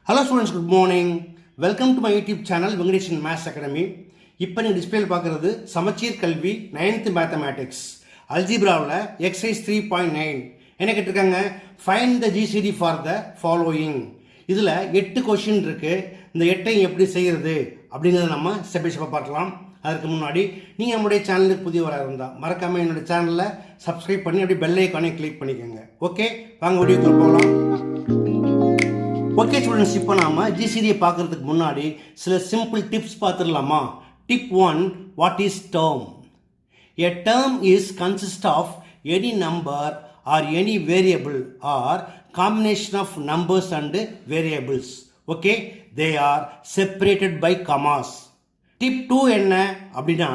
Hello students, good morning. Welcome to my YouTube channel Vengadeshan Maths Academy. இப்போ நீங்கள் டிஸ்பிளேல பார்க்குறது சமச்சீர் கல்வி 9th மேத்தமேட்டிக்ஸ் அல்ஜிப்ராவில் எக்ஸசைஸ் 3.9 என்ன கேட்டிருக்காங்க, find the GCD for the following. இதில் 8 கொஷின் இருக்குது. இந்த 8ஐயும் எப்படி செய்கிறது அப்படிங்கிறத நம்ம ஸ்டெப் பை ஸ்டெப்பாக பார்க்கலாம். அதுக்கு முன்னாடி நீங்கள் நம்முடைய சேனலுக்கு புதியவராக இருந்தால் மறக்காமல் என்னுடைய சேனலில் சப்ஸ்கிரைப் பண்ணி அப்படியே பெல் ஐக்கானே கிளிக் பண்ணிக்கோங்க. ஓகே, வாங்க வீடியோக்குள்ள போகலாம். ஓகே ஸ்டூடெண்ட்ஸ், இப்போ நாம ஜிசிடியை பார்க்கறதுக்கு முன்னாடி சில சிம்பிள் டிப்ஸ் பார்த்துடலாமா? Tip 1, what is term? A term is consist of any number or any variable or combination of numbers and variables. Okay, they are separated by commas. Tip 2 என்ன அப்படின்னா,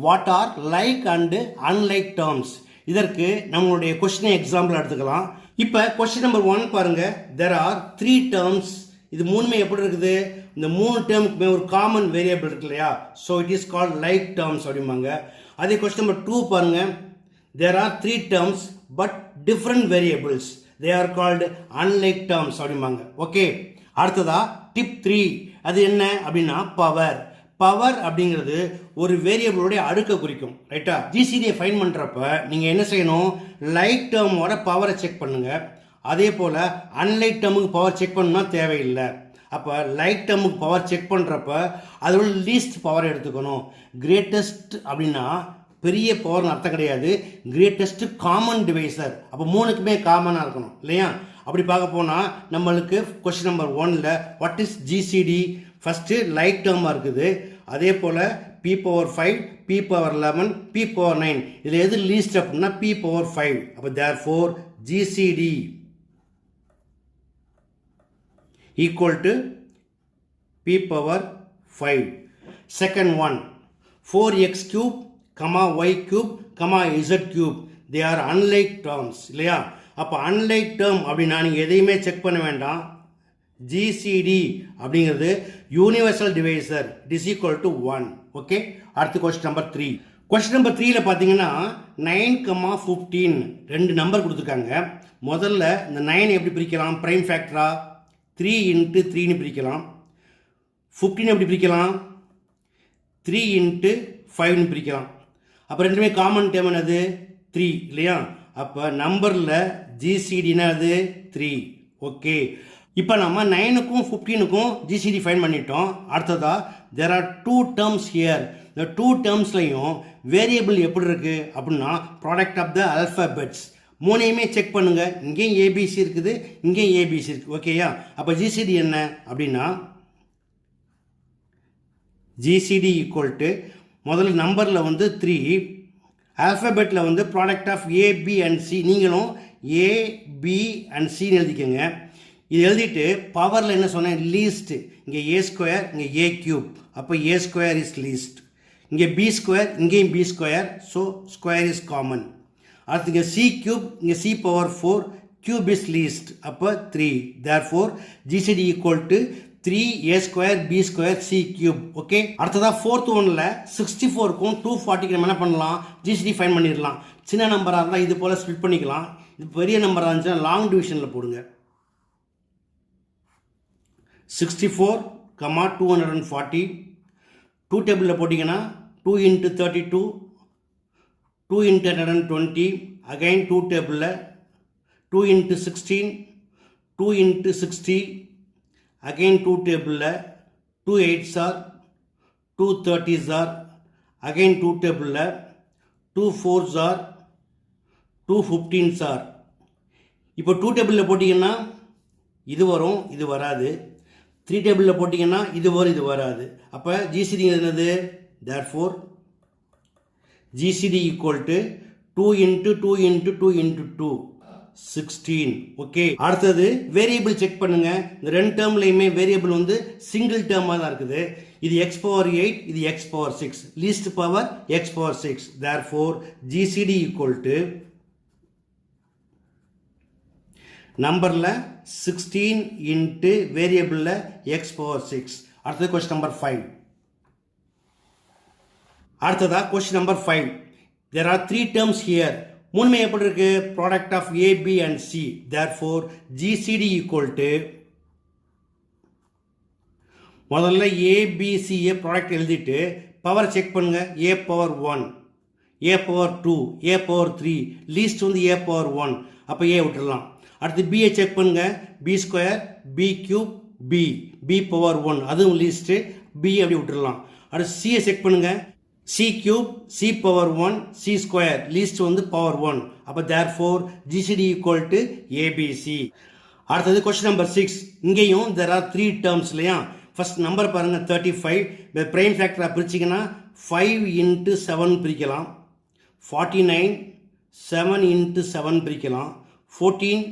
what are like and unlike terms. இதற்கு நம்மளுடைய கொஸ்டினை example எடுத்துக்கலாம். இப்போ question number 1 பாருங்க. there are 3 terms. இது மூணுமே எப்படி இருக்குது, இந்த 3 டேர்முக்குமே ஒரு காமன் வேரியபிள் இருக்கு இல்லையா, so it is called like terms அப்படிம்பாங்க. அதே கொஸ்டின் நம்பர் 2 பாருங்க. there are 3 terms but different variables, they are called unlike terms அப்படிம்பாங்க. ஓகே, அடுத்ததா டிப் 3, அது என்ன அப்படின்னா பவர். பவர் அப்படிங்கிறது ஒரு வேரியபிளோடைய அடுக்க குறிக்கும், ரைட்டா? ஜிசிடியை ஃபைன் பண்ணுறப்ப நீங்கள் என்ன செய்யணும், லைக் டேர்மோட பவரை செக் பண்ணுங்க. அதே போல் அன்லைக் டேர்முக்கு பவர் செக் பண்ணணும்னா தேவையில்லை. அப்போ லைக் டேர்முக்கு பவர் செக் பண்ணுறப்ப அதோட லீஸ்ட் பவர் எடுத்துக்கணும். கிரேட்டஸ்ட் அப்படின்னா பெரிய பவர்னு அர்த்தம் கிடையாது, கிரேட்டஸ்ட் காமன் டிவைசர். அப்போ மூணுக்குமே காமனாக இருக்கணும் இல்லையா? அப்படி பார்க்க போனால் நம்மளுக்கு கொஸ்டின் நம்பர் 1ல் what is GCD, first like டேர்மாக இருக்குது. அதே போல் p⁴, p⁴11, p⁴9, இதில் எது லீஸ்ட் அப்படின்னா p⁴5. அப்போ therefore GCD equal to p⁴5. Second one, 4x³ y³ z³, they are unlike terms இல்லையா? அப்போ அன்லைக் டேர்ம் அப்படின்னா நீங்கள் எதையுமே செக் பண்ண வேண்டாம். ஜிசிடி அப்படிங்கிறது universal divisor, it is equal to 1. Okay, அடுத்து கொஸ்டின் நம்பர் 3. கொஸ்டின் நம்பர் 3ல பார்த்தீங்கன்னா 9, 15 நம்பர் கொடுத்துருக்காங்க. முதல்ல இந்த 9 எப்படி பிரிக்கலாம், பிரைம் ஃபேக்டரா 3 × 3ன்னு பிரிக்கலாம். 15 எப்படி பிரிக்கலாம், 3 × 5ன்னு பிரிக்கலாம். அப்போ ரெண்டுமே காமன் டேர்ம் என்னது 3 இல்லையா? அப்போ நம்பரில் ஜிசிடினா அது 3. ஓகே, இப்போ நம்ம 9க்கும் 15க்கும் ஜிசிடி ஃபைன் பண்ணிட்டோம். அடுத்ததா there are 2 terms here. இந்த 2 termsலையும் வேரியபிள் எப்படி இருக்கு அப்படின்னா ப்ராடக்ட் ஆஃப் த அல்ஃபபெட்ஸ். மூணையுமே செக் பண்ணுங்க. இங்கேயும் ஏபிசி இருக்குது, இங்கேயும் ஏபிசி இருக்கு. ஓகேயா? அப்போ ஜிசிடி என்ன அப்படின்னா ஜிசிடி ஈக்குவல் டு முதல்ல நம்பரில் வந்து 3, ஆல்ஃபபெட்டில் வந்து product of a b and c. நீங்களும் ஏ பி அண்ட் சின்னு எழுதிக்கோங்க. இது எழுதிட்டு பவரில் என்ன சொன்னேன், லீஸ்ட். இங்கே a², இங்கே a³. அப்போ a² இஸ் லீஸ்ட். இங்கே b², இங்கேயும் b², so square is common. அடுத்து இங்கே c³, இங்கே c⁴, க்யூப் இஸ் லீஸ்ட். அப்போ 3. therefore GCD equal to 3a² b² c³. Okay, அடுத்ததாக 4th ஒன்ல 64க்கும் 240க்கு நம்ம என்ன பண்ணலாம், ஜிசிடி ஃபைன் பண்ணிடலாம். சின்ன நம்பராக இருந்தால் இது போல் ஸ்பிட் பண்ணிக்கலாம். இது பெரிய நம்பராக இருந்துச்சுன்னா லாங் டிவிஷனில் போடுங்க. 64, 240 2 டேபிளில் போட்டிங்கன்னா 2 × 32, 2 × 120, அகைன் 2 டேபிளில் 2 × 16, 2 × 60, அகைன் 2 டேபிளில் 2 8s are 2 30s are, again 2 டேபிளில் 2 4s are 2 15s are. இப்போ 2 டேபிளில் போட்டிங்கன்னா இது வரும், இது வராது. 3 டேபிளில் போட்டிங்கன்னா இது வரும், இது வராது. அப்போ ஜிசிடி என்னது, therefore GCD equal to 2 × 2 × 2 × 2 16. Okay, அடுத்தது வேரியபிள் செக் பண்ணுங்க. இந்த 2 டேர்ம்லையுமே வேரியபிள் வந்து சிங்கிள் டேர்மாக தான் இருக்குது. இது x⁴8, இது x⁴6, least power x⁴6. therefore GCD equal to நம்பரில் 16 இன்ட்டு வேரியபிளில் x⁴6. அடுத்தது கொஸ்டின் நம்பர் 5. அடுத்ததா question number 5. there are 3 terms here. மூணுமே எப்படி இருக்கு, product of a b and c. therefore GCD equal to முதல்ல ஏபிசிஏ ப்ராடக்ட் எழுதிட்டு பவர் செக் பண்ணுங்க. A power 1, a power 2, a power 3, least வந்து ஏ பவர் 1, அப்போ ஏ விட்டுடலாம். அடுத்து பியை செக் பண்ணுங்க. B square, b cube, b, b power 1, அதுவும் லீஸ்ட்டு, பி அப்படி விட்டுடலாம். அடுத்து சியை செக் பண்ணுங்க. C cube, c power 1, c square, least வந்து பவர் 1, அப்போ therefore GCD equal to a b c. அடுத்தது கொஸ்டின் நம்பர் 6. இங்கேயும் there are 3 terms இல்லையா. ஃபர்ஸ்ட் நம்பர் பாருங்கள் 35. இப்போ ப்ரைம் ஃபேக்டராக பிரிச்சிங்கன்னா 5 into 7 பிரிக்கலாம். 49 7 into 7 பிரிக்கலாம். 14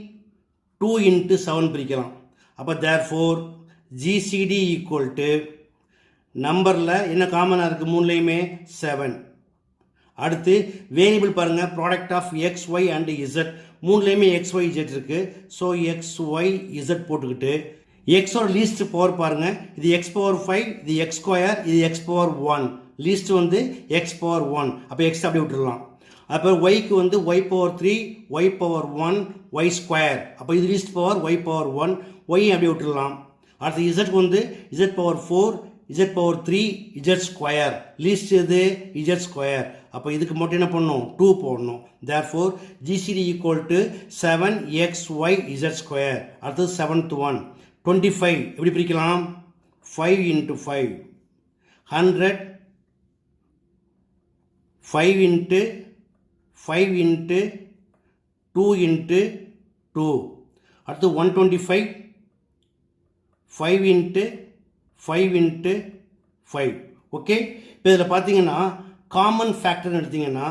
2 into 7 பிரிக்கலாம். அப்போ தேர்ஃபோர் ஜிசிடி ஈக்குவல் டு நம்பரில் என்ன காமனாக இருக்குது மூணுலேயுமே 7. அடுத்து வேரியபிள் பாருங்கள். Product of x y and z, மூணுலேயுமே எக்ஸ் ஒய் இசட் இருக்குது. ஸோ எக்ஸ் ஒய் இசட் போட்டுக்கிட்டு எக்ஸோட லீஸ்ட் பவர் பாருங்கள். இது எக்ஸ் பவர் 5, இது எக்ஸ் ஸ்கொயர், இது எக்ஸ் பவர் 1, லீஸ்ட் வந்து எக்ஸ் பவர் 1, அப்போ எக்ஸ் அப்படி விட்டுடலாம். அப்போ ஒய்க்கு வந்து y power 3, y power 1, y square, அப்போ இது least power y power 1, y அப்படி விட்டுடலாம். அடுத்து இசட்க்கு வந்து z power 4, z power 3, z square, least இது இசட் ஸ்கொயர், அப்போ இதுக்கு மட்டும் என்ன பண்ணணும் 2 போடணும். Therefore GCD equal to 7xy z square. அடுத்தது 7th ஒன் 25 எப்படி பிரிக்கலாம். 5 into 5 100, 5 into 5 into 2 into 2. அடுத்து 125 5 into 5 into 5. ஓகே, இப்போ இதில் பார்த்தீங்கன்னா காமன் ஃபேக்டர்னு எடுத்தீங்கன்னா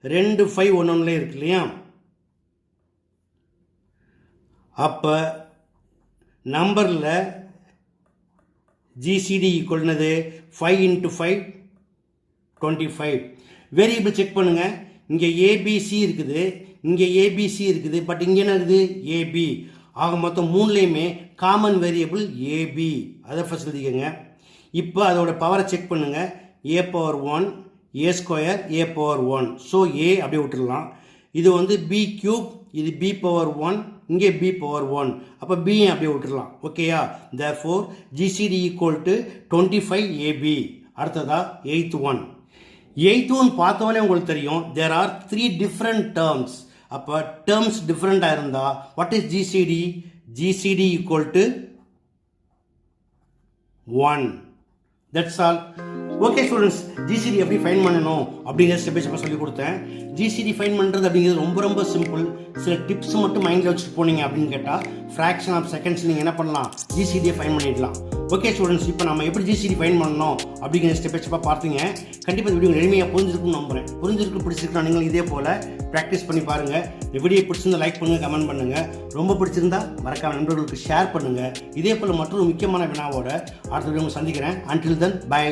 2 5 1 இருக்கு இல்லையா. அப்போ நம்பரில் ஜிசிடி ஈக்குவல்னது 5 into 5 25. வேரியபிள் செக் பண்ணுங்கள். இங்கே ஏபிசி இருக்குது, இங்கே ஏபிசி இருக்குது, பட் இங்கே என்ன இருக்குது ஏபி. ஆக மொத்தம் மூணுலேயுமே காமன் வேரியபிள் ஏபி, அதை ஃபஸ்ட் எழுதிக்கோங்க. இப்போ அதோட பவரை செக் பண்ணுங்கள். ஏ பவர் 1, ஏ ஸ்கொயர், ஏ பவர் 1, ஸோ ஏ அப்படியே விட்டுடலாம். இது வந்து பி கியூப், இது பி பவர் 1, இங்கே பி பவர் 1, அப்போ பி அப்படியே விட்டுடலாம். ஓகேயா. Therefore GCD equal to 25 a b. அடுத்ததா 8th ஒன். 8th ஒன் பார்த்தோன்னே உங்களுக்கு தெரியும் there are 3 different terms. அப்போ டேர்ம்ஸ் டிஃப்ரெண்ட்டாக இருந்தால் what is GCD? GCD equal to 1. That's all. Okay students, GCD எப்படி ஃபைன் பண்ணணும் அப்படிங்கிற ஸ்டெப் பை ஸ்டெப்பாக சொல்லி கொடுத்தேன். ஜிசிடி ஃபைன் பண்ணுறது அப்படிங்கிறது ரொம்ப ரொம்ப சிம்பிள். சில டிப்ஸ் மட்டும் மைண்டில் வச்சுட்டு போனீங்க அப்படின்னு கேட்டால் ஃப்ராக்ஷன் ஆஃப் செகண்ட்ஸ் நீங்கள் என்ன பண்ணலாம், ஜிசிடியை ஃபைன் பண்ணிடலாம். ஓகே ஸ்டூடெண்ட்ஸ், இப்போ நம்ம எப்படி ஜிசிடி ஃபைன் பண்ணணும் அப்படிங்கிற ஸ்டெப் பை ஸ்டெப்பாக பார்த்தீங்க. கண்டிப்பாக இந்த வீடியோ எளிமையாக புரிஞ்சிருக்குன்னு நம்புகிறேன். பிடிச்சிருக்கா நீங்களும் இதே போல் ப்ராக்டிஸ் பண்ணி பாருங்கள். இந்த வீடியோ பிடிச்சிருந்தா லைக் பண்ணுங்கள், கமெண்ட் பண்ணுங்கள். ரொம்ப பிடிச்சிருந்தா மறக்காம நண்பர்களுக்கு ஷேர் பண்ணுங்கள். இதே போல் மற்றொரு முக்கியமான வினாவோட அடுத்த வீடியோ சந்திக்கிறேன். Until then by.